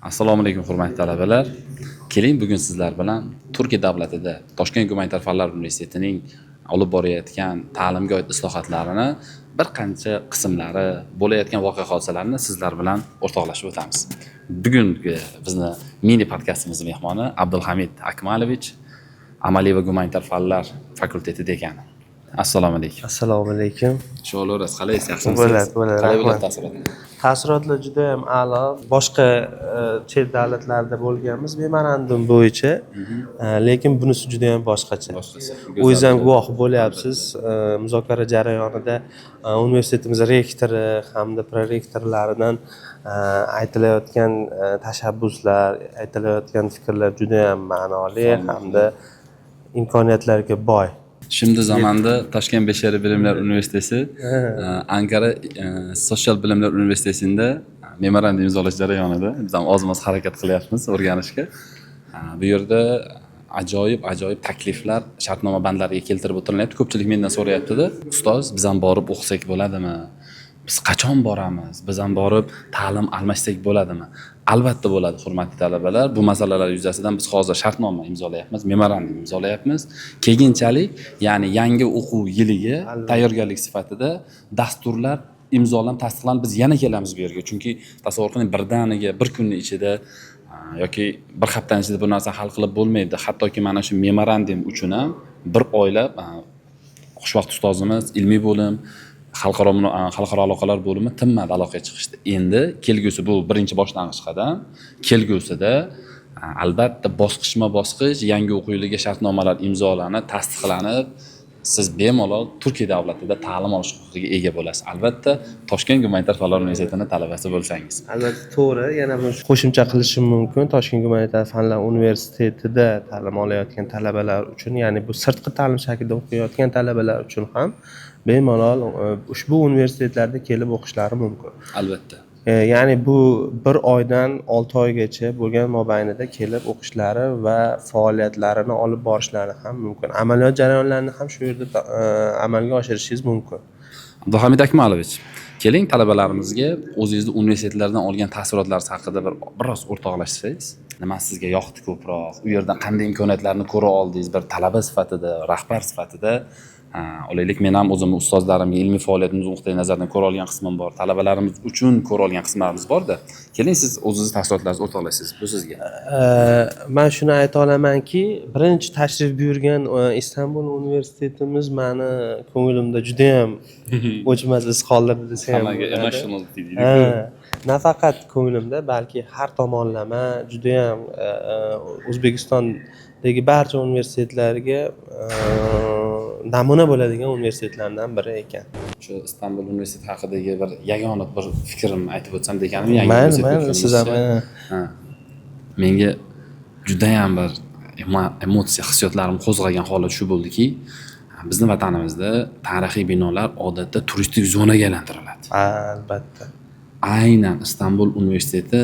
Assalomu alaykum hurmatli talabalar. Keling bugun sizlar bilan Turkiya davlatida Toshkent gumanitar fanlar universitetining olib borayotgan ta'limga oid islohotlarini bir qancha qismlari, bo'layotgan voqea hodisalarini sizlar bilan o'rtoqlashib o'tamiz. Bugungi bizni mini podkastimiz mehmoni Abdulhamid Akmalovich, Amaliy va gumanitar fanlar fakulteti dekani. Assalomu alaykum. Assalomu alaykum. Sho'lores, qalaysiz? Yaxshimisiz? Bo'ladi. Qalay bo'ladi taassurot? Taassurotlar juda ham a'lo. Boshqa chet davlatlarda bo'lganmiz memorandum bo'yicha, lekin bunisi juda ham boshqacha. O'zingiz ham guvoh bo'lyapsiz, muzokara jarayonida universitetimiz rektori hamda prorektorlaridan aytilayotgan tashabbuslar, aytilayotgan fikrlar juda ham ma'noli hamda imkoniyatlarga boy. Şimdi zamanda Toshkent Beshariy bilimlar universiteti Ankara sotsial bilimlar universitetida memorandum imzolash jarayonida biz ham oz-moz harakat qilyapmiz o'rganishga. Bu yerda ajoyib takliflar shartnoma bandlariga keltirib o'tirilyapti. Ko'pchilik mendan so'rayapti-da, ustoz, biz ham borib o'qisak bo'ladimi? Biz qachon boramiz? Biz ham borib ta'lim almashsak bo'ladimi? Albatta bo'ladi, hurmatli talabalar. Bu masalalar yuzasidan biz hozir shartnoma imzolayapmiz, memorandum imzolayapmiz. Keyinchalik, ya'ni yangi o'quv yiliga tayyorgarlik sifatida dasturlar imzolanib, tasdiqlanib biz yana kelamiz bu yerga. Chunki tasavvur qiling, birdaniga bir kunning ichida yoki bir haftaning ichida bu narsa hal qilib bo'lmaydi. Hattoki mana shu memorandum uchun ham bir oylab xushvaqt ustozimiz, ilmiy bo'lim, xalqaro aloqalar bo'limi tinmadi aloqaga chiqishdi. Endi kelgusi bu birinchi boshlang'ich qadam. Kelgusida albatta bosqichma-bosqich yangi o'quv yiliga shartnomalar imzolanib, tasdiqlanib, siz bemalol Turkiya davlatida ta'lim olish huquqiga ega bo'lasiz. Albatta, Toshkent gumanitar fanlar universitetining talabasi bo'lsangiz. Albatta to'g'ri, yana buni qo'shimcha qilishim mumkin. Toshkent gumanitar fanlar universitetida ta'lim olayotgan talabalar uchun, ya'ni bu sirtqi ta'lim shaklida o'qiyotgan talabalar uchun ham bemalol ushbu universitetlarda kelib o'qishlari mumkin. Albatta. Ya'ni bu bir oydan 6 oygacha bo'lgan mobaynida kelib o'qishlari va faoliyatlarini olib borishlari ham mumkin. Amaliyot jarayonlarini ham shu yerda amalga oshirishingiz mumkin. Abdulhamid Akmalovich, keling talabalarimizga o'zingizning universitetlardan olgan taassurotlaringiz haqida biroz o'rtoqlashsangiz. Nima sizga yoqdi ko'proq? U yerdan qanday imkoniyatlarni ko'ra oldingiz? Bir talaba sifatida, rahbar sifatida olaylik, men ham o'zimni ustozlarimga ilmiy faoliyatimizni nuqtai nazaridan ko'ra olgan qismim bor. Talabalarimiz uchun ko'ra olgan qismlarimiz bor-da. Keling siz o'zingiz taassurotlaringizni o'rtoqlashsangiz bu sizga. Men shuni ayta olamanki, birinchi tashrif buyurgan Istanbul universitetimiz meni ko'nglimda juda ham o'chmas iz qoldirdi desam ham bo'ladi. Emotional deydi. Nafaqat ko'nglimda, balki har tomonlama juda ham O'zbekistondagi barcha universitetlarga namuna bo'ladigan universitetlardan biri ekan. Shu Istanbul universiteti haqidagi bir yagona bir fikrimni aytib o'tsam deganim, yangi universitet. Siz ham menga juda ham bir emotsiya, hissiyotlarim qo'zg'agan holat shu bo'ldiki, bizning vatanimizda tarixiy binolar odatda turistik zonaga aylantiriladi. Albatta. Aynan Istanbul universiteti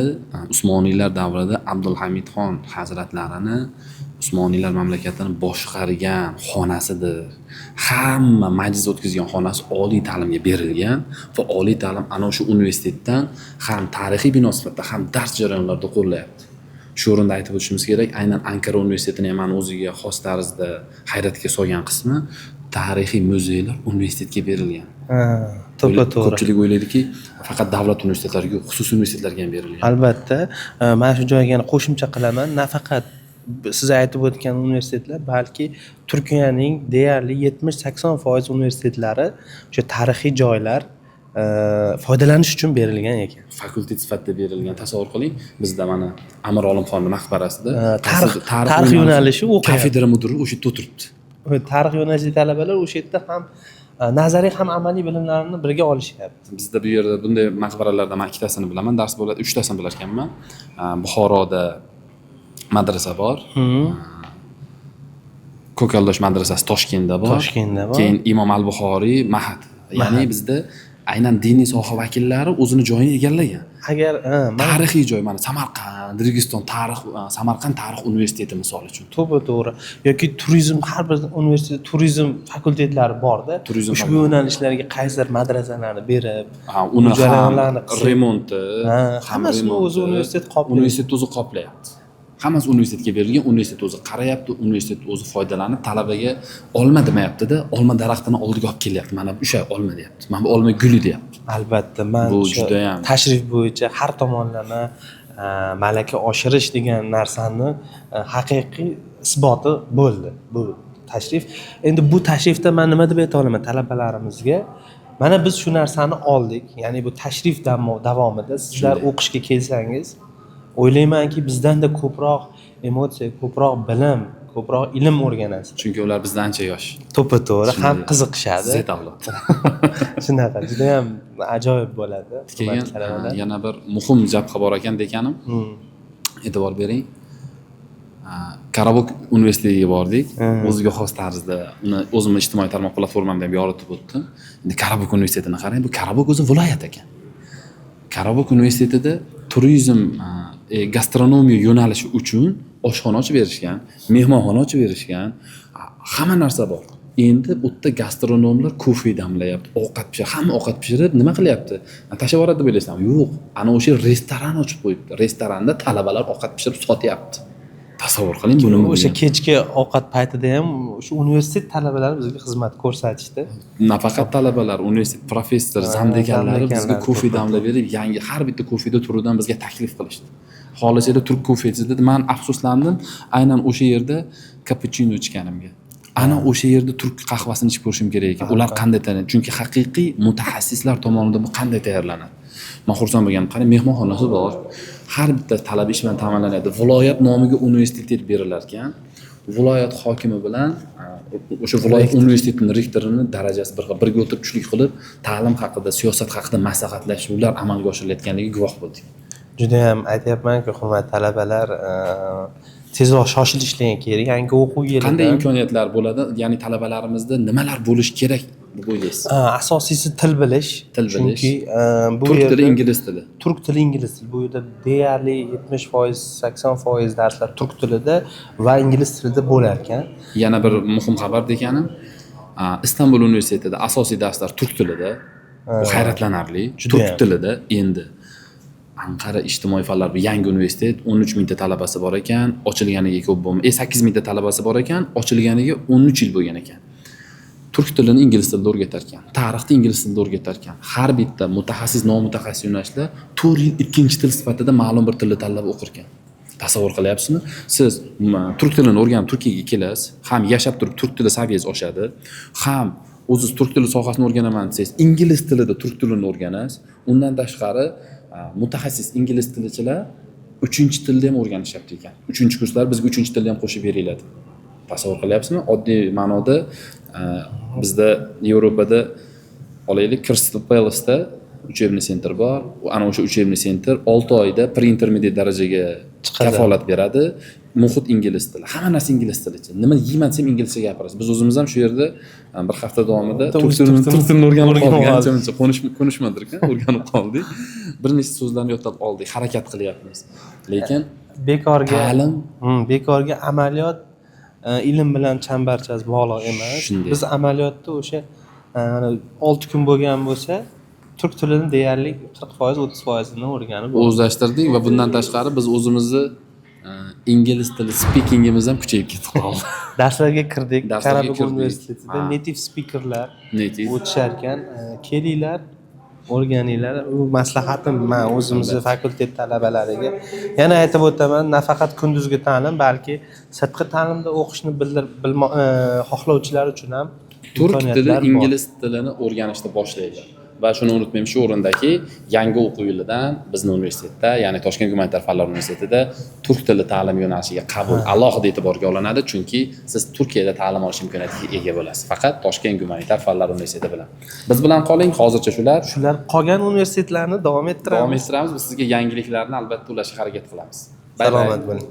Usmoniylar davrida Abdulhamidxon hazratlarini Usmoniylar mamlakatini boshqargan xonasidir. Hamma majlis o'tkazgan xonasi oliy ta'limga berilgan va oliy ta'lim ana o'sha universitetdan ham tarixiy bino sifatida ham dars jarayonlarida qo'llayapti. Shu o'rinda aytib o'tishimiz kerak, aynan Ankara universitetining ham o'ziga xos tarzda hayratga solgan qismi tarixiy muzeylar universitetga berilgan. To'g'ri. Ko'pchilik o'ylaydiki, faqat davlat universitetlariga, xususiy universitetlarga ham berilgan. Albatta, men shu joyga yana qo'shimcha qilaman. Nafaqat siz aytib o'tgan universitetlar, balki Turkiyaning deyarli 70-80% universitetlari o'sha tarixiy joylar foydalanish uchun berilgan ekan. Fakultet sifatida berilgan. Tasavvur qiling, bizda mana Amir Olimxon maqbarasida tarix yo'nalishi o'qiyapti. Kafedra mudiri o'sha yerda o'tiribdi. Tarix yo'nalishli talabalar o'sha yerda ham nazariy ham amaliy bilimlarni birga olishyapti. Bizda bu yerda bunday maqbaralardan men ikkitasini bilaman, dars bo'ladi, 3tasini bilar ekanman. Buxoroda madrasa bor. Ko'kaldosh madrasasi Toshkentda bor. Keyin Imom al-Buxoriy Mahad. Ya'ni bizda aynan diniy soha vakillari o'zini joyini egallagan. Agar Tarixiy joy mana Samarqand, Registon Samarqand tarix universiteti misol uchun. to'g'ri. Yoki turizm, har bir universitet turizm fakultetlari borda. Turizm Ushbu yo'nalishlarga qaysidir madrasalarni berib, uni jarayonlarni ham remonti, hammasini o'zi universitet qoplaydi. Universitet o'zi qoplayapti. Hammasi universitetga berilgan, universitet o'zi qarayapti, universitet o'zi foydalanib talabaga olma demayapti-da, olma daraxtini oldiga olib kelyapti. Mana o'sha olma deyapti. Mana bu olma guli deyapti. Albatta, men Bu shu juda ham tashrif bo'yicha har tomonlama malaka oshirish degan narsani haqiqiy isboti bo'ldi bu tashrif. Endi bu tashrifda men nima deb ayta olaman talabalarimizga? Mana biz shu narsani oldik. Ya'ni bu tashrif davomida sizlar o'qishga kelsangiz, o'ylaymanki bizdan-da ko'proq emotsiya, ko'proq bilim, ko'proq ilm o'rganasiz. Chunki ular bizdan ancha yosh. To'ppa-to'g'ri ham qiziqishadi. Z avlod. Shunaqa, juda ham ajoyib bo'ladi. Keyin yana bir muhim jabha bor ekan dekanim. E'tibor bering. Karabuk universitetiga bordik. O'ziga xos tarzda uni o'zimning ijtimoiy tarmoq platformamda ham yoritib o'tdim. Endi Karabuk universitetini qarang, bu Karabuk o'zi viloyat ekan. Karabuk universitetida turizm gastronomiya yo'nalishi uchun oshxona ochib berishgan, mehmonxona ochib berishgan, hamma narsa bor. Endi bu yerda gastronomlar kofe damlayapti, ovqat pishirib, hamma ovqat pishirib nima qilyapti? Tashlab yuboradi deb o'ylaysan. Yo'q, ana o'sha restoran ochib qo'yibdi. Restoranda talabalar ovqat pishirib sotyapti. Tasavvur qiling buni. O'sha kechki ovqat paytida ham o'sha universitet talabalari bizga xizmat ko'rsatishdi. Nafaqat talabalar, universitet professor, zamdekanlari bizga kofe damlab berib, yangi har bitta kofeda turidan bizga taklif qilishdi. Xolisada turk kofesi dedi. Men afsuslandim, aynan o'sha yerda cappuccino ichganimga. Ana o'sha yerda turk qahvasini ichib ko'rishim kerak ekan. Ular qanday tayyorlanadi? Chunki haqiqiy mutaxassislar tomonidan bu qanday tayyorlanadi? Men xursand bo'lganim, qani mehmonxonasi bor. Har bitta talaba ish bilan ta'minlanadi. Viloyat nomiga universitet berilar ekan. Viloyat hokimi bilan o'sha viloyat universitetining rektorini darajasi birga o'tirib tushlik qilib, ta'lim haqida, siyosat haqida maslahatlashuvlar amalga oshirilayotganiga guvoh bo'ldik. Juda ham aytayapman-ku, hurmatli talabalar, tezroq shoshilishlari kerak. Yangi o'quv yilida qanday imkoniyatlar bo'ladi? Ya'ni talabalarimizda nimalar bo'lishi kerak deb o'ylaysiz? Asosiysi til bilish. Chunki bu turk yerda tili, ingliz tili. Turk tili, ingliz tili. Bu yerda deyarli 70%, 80% darslar turk tilida va ingliz tilida bo'lar ekan. Yana bir muhim xabar dekanim, Istanbul universitetida asosiy darslar turk tilida. Bu hayratlanarli. Turk tilida endi Anqara ijtimoiy fanlar yangi universitet, 13 mingta talabasi bor ekan, ochilganiga ko'p bo'lmay, 8 mingta talabasi bor ekan, ochilganiga 13 yil bo'lgan ekan. Turk tilini ingliz tilida o'rgatar ekan, tarixni ingliz tilida o'rgatar ekan. Har bitta mutaxassis, nomutaxassis yo'nalishlar 4 yil ikkinchi til sifatida ma'lum bir tilni tanlab o'qir ekan. Tasavvur qilyapsizmi? Siz turk tilini o'rganib Turkiyaga kelasiz, ham yashab turib turk tili saviyangiz oshadi, ham o'zingiz turk tili sohasini o'rganaman desangiz, ingliz tilida turk tilini o'rganasiz. Undan tashqari mutaxassis ingliz tilichilar 3-tilda ham o'rganishyapti ekan. 3-kurslar bizga 3-tilda ham qo'shib beriladi. Tasavvur qilyapsizmi? Oddiy ma'noda bizda Yevropada olaylik, Crystal Palace'da uchebniy sentr bor. Ana o'sha uchebniy sentr 6 oyda pre-intermediate darajaga kafolat beradi. Muhit ingliz tili. Hamma narsa ingliz tilicha. Nima yeyman desam inglizcha gapirasiz. Biz o'zimiz ham shu yerda bir hafta davomida turk tilini o'rganib qoldik. Ancha konuşmadik, o'rganib qoldik. Bir nechta so'zlarni yodlab oldik, harakat qilyapmiz. Lekin bekorga ta'lim, bekorga amaliyot ilm bilan chambarchas bog'liq emas. Biz amaliyotda o'sha 6 kun bo'lgan bo'lsa, turk tilini deyarli 40%, 30%ni o'rganib o'zlashtirdik va bundan tashqari biz o'zimizni ingliz tili speakingimiz ham kuchayib ketib qoldi. Darslarga kirdik. Karabuk universitetida native speakerlar o'tishar ekan. Kelinglar, o'rganinglar. U maslahatim men o'zimizni fakultet talabalariga. Yana aytib o'taman, nafaqat kunduzgi ta'lim, balki sirtqi ta'limda o'qishni xohlovchilar uchun ham turk tili, ingliz tilini o'rganishni boshlaydi. Va shuni unutmayman, shu o'rindaki, yangi o'quv yilidan bizni universitetda, ya'ni Toshkent gumanitar fanlar universitetida turk tili ta'lim yo'nalishiga qabul alohida e'tiborga olinadi, chunki siz Turkiyada ta'lim olish imkoniyatiga ega bo'lasiz. Faqat Toshkent gumanitar fanlar universiteti bilan. Biz bilan qoling, hozircha shular. Qolgan universitetlarni davom ettiramiz. Biz sizga yangiliklarni albatta ulashga harakat qilamiz. Salomat bo'ling.